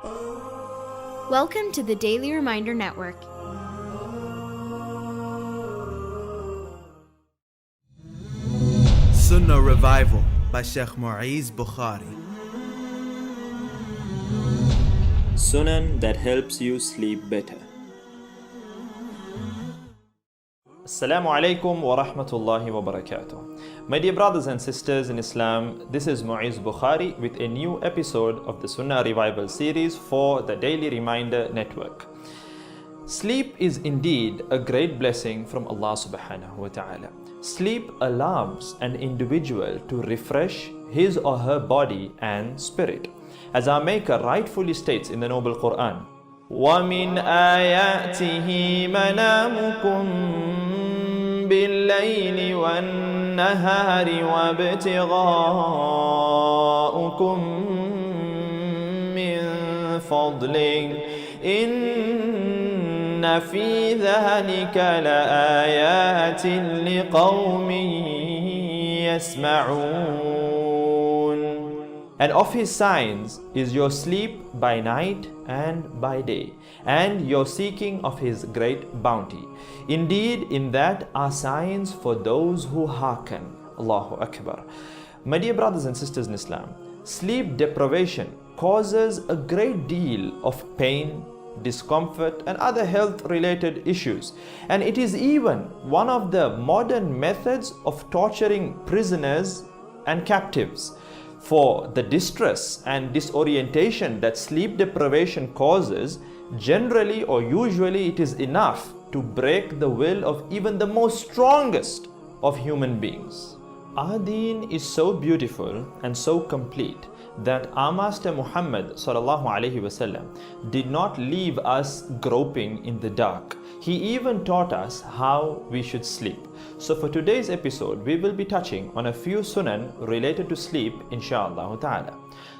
Welcome to the Daily Reminder Network. Sunnah Revival by Sheikh Muiz Bukhary. Sunan that helps you sleep better. Assalamu alaikum wa rahmatullahi wa barakatuh. My dear brothers and sisters in Islam, this is Muiz Bukhary with a new episode of the Sunnah Revival series for the Daily Reminder Network. Sleep is indeed a great blessing from Allah subhanahu wa ta'ala. Sleep allows an individual to refresh his or her body and spirit. As our Maker rightfully states in the Noble Quran, وَمِنْ آيَاتِهِ مَنَامُكُمْ بِاللَّيْلِ وَالنَّهَارِ وَابْتِغَاؤُكُمْ مِنْ فَضْلِهِ إِنَّ فِي ذَلِكَ لَآيَاتٍ لِقَوْمٍ يَسْمَعُونَ. And of His signs is your sleep by night and by day, and your seeking of His great bounty. Indeed, in that are signs for those who hearken. Allahu Akbar. My dear brothers and sisters in Islam, sleep deprivation causes a great deal of pain, discomfort and other health-related issues. And it is even one of the modern methods of torturing prisoners and captives. For the distress and disorientation that sleep deprivation causes, generally or usually it is enough to break the will of even the most strongest of human beings. Our deen is so beautiful and so complete that our Master Muhammad sallallahu alaihi wasallam did not leave us groping in the dark. He even taught us how we should sleep. So for today's episode, we will be touching on a few sunan related to sleep, inshallah ta'ala.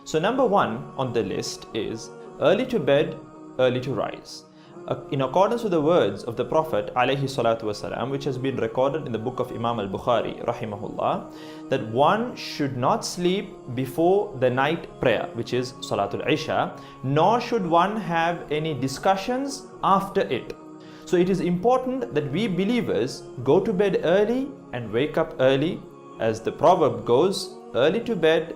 So number one on the list is early to bed, early to rise. In accordance with the words of the Prophet alayhi salatu wasalam, which has been recorded in the book of Imam al-Bukhary rahimahullah, that one should not sleep before the night prayer, which is Salatul Isha, nor should one have any discussions after it. So it is important that we believers go to bed early and wake up early. As the proverb goes, early to bed,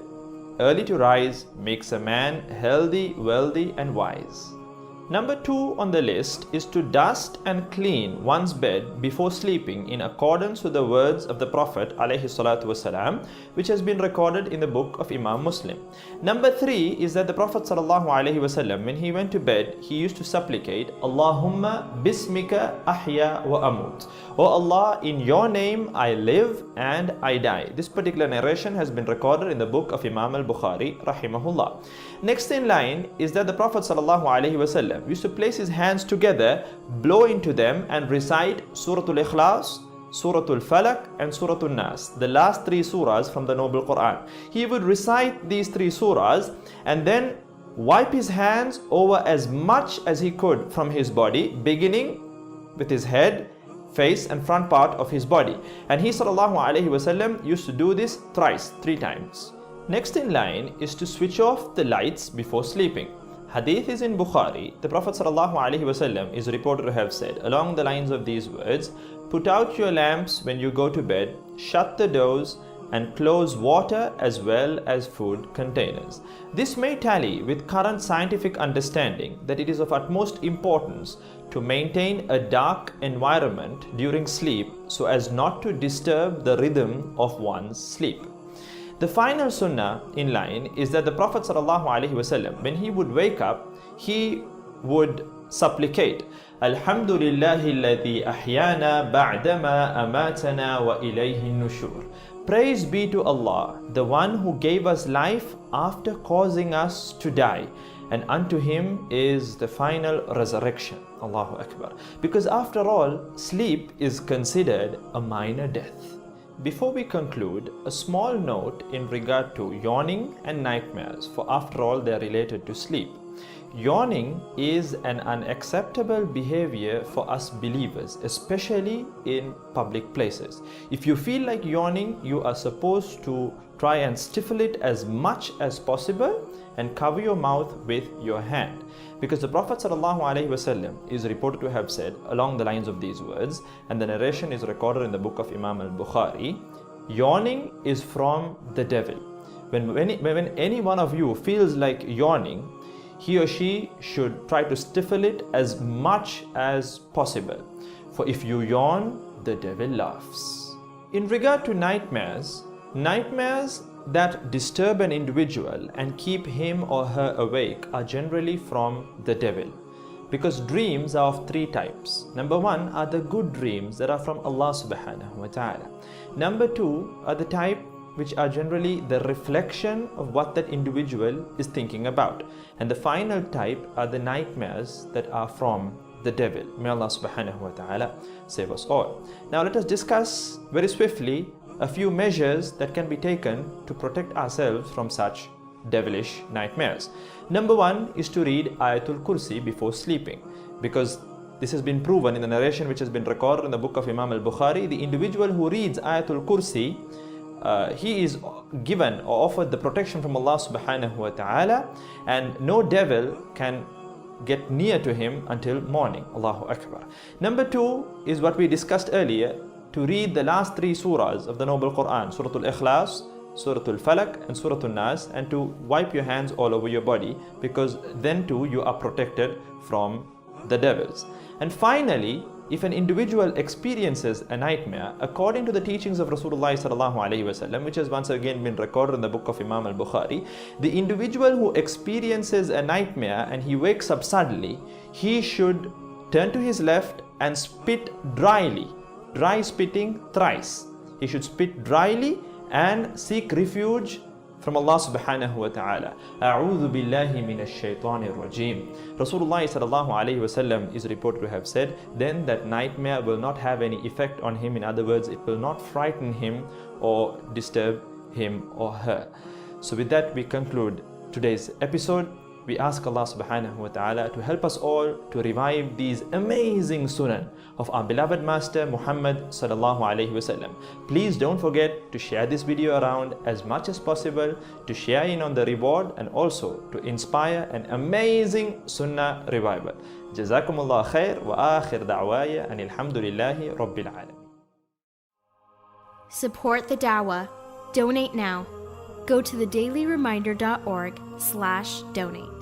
early to rise makes a man healthy, wealthy and wise. Number two on the list is to dust and clean one's bed before sleeping in accordance with the words of the Prophet ﷺ, which has been recorded in the book of Imam Muslim. Number three is that the Prophet ﷺ, when he went to bed, he used to supplicate, Allahumma bismika ahya wa amut. O Allah, in your name I live and I die. This particular narration has been recorded in the book of Imam al-Bukhary rahimahullah. Next in line is that the Prophet ﷺ used to place his hands together, blow into them and recite Suratul Ikhlas, Suratul Falaq and Suratul Nas, the last three surahs from the Noble Quran. He would recite these three surahs and then wipe his hands over as much as he could from his body, beginning with his head, face and front part of his body. And he sallallahu alaihi wasallam used to do this thrice, 3 times. Next in line is to switch off the lights before sleeping. Hadith is in Bukhary. The Prophet ﷺ is reported to have said along the lines of these words, put out your lamps when you go to bed, shut the doors and close water as well as food containers. This may tally with current scientific understanding that it is of utmost importance to maintain a dark environment during sleep so as not to disturb the rhythm of one's sleep. The final sunnah in line is that the Prophet ﷺ, when he would wake up, he would supplicate, Alhamdulillahi alladhi ahyana ba'dama amatana wa ilayhi nushur. Praise be to Allah, the one who gave us life after causing us to die, and unto Him is the final resurrection. Allahu Akbar. Because after all, sleep is considered a minor death. Before we conclude, a small note in regard to yawning and nightmares, for after all they are related to sleep. Yawning is an unacceptable behavior for us believers, especially in public places. If you feel like yawning, you are supposed to try and stifle it as much as possible and cover your mouth with your hand. Because the Prophet ﷺ is reported to have said along the lines of these words, and the narration is recorded in the book of Imam al-Bukhary, yawning is from the devil. When any one of you feels like yawning, he or she should try to stifle it as much as possible. For if you yawn, the devil laughs. In regard to nightmares that disturb an individual and keep him or her awake are generally from the devil. Because dreams are of three types. Number one are the good dreams that are from Allah subhanahu wa ta'ala. Number two are the type which are generally the reflection of what that individual is thinking about. And the final type are the nightmares that are from the devil. May Allah subhanahu wa ta'ala save us all. Now let us discuss very swiftly a few measures that can be taken to protect ourselves from such devilish nightmares. Number one is to read Ayatul Kursi before sleeping, because this has been proven in the narration which has been recorded in the book of Imam al-Bukhary. The individual who reads Ayatul Kursi, he is given or offered the protection from Allah subhanahu wa ta'ala, and no devil can get near to him until morning. Allahu Akbar. Number two is what we discussed earlier, to read the last three surahs of the Noble Quran, Surah Al-Ikhlas, Surah Al-Falaq and Surah Al-Nas, and to wipe your hands all over your body, because then too you are protected from the devils. And finally, if an individual experiences a nightmare, according to the teachings of Rasulullah sallallahu alaihi wasallam, which has once again been recorded in the book of Imam al-Bukhari, the individual who experiences a nightmare and he wakes up suddenly, he should turn to his left and spit dryly, dry spitting thrice. He should spit dryly and seek refuge from Allah subhanahu wa ta'ala. A'udhu billahi minash shaitanir rajim. Rasulullah sallallahu alayhi wasallam is reported to have said, then that nightmare will not have any effect on him. In other words, it will not frighten him or disturb him or her. So with that, we conclude today's episode. We ask Allah subhanahu wa ta'ala to help us all to revive these amazing sunan of our beloved Master Muhammad sallallahu alayhi wasallam. Please don't forget to share this video around as much as possible, to share in on the reward and also to inspire an amazing sunnah revival. Jazakumullah khair wa akhir da'waya and alhamdulillahi rabbil alamin. Support the Dawah. Donate now. Go to thedailyreminder.org/donate.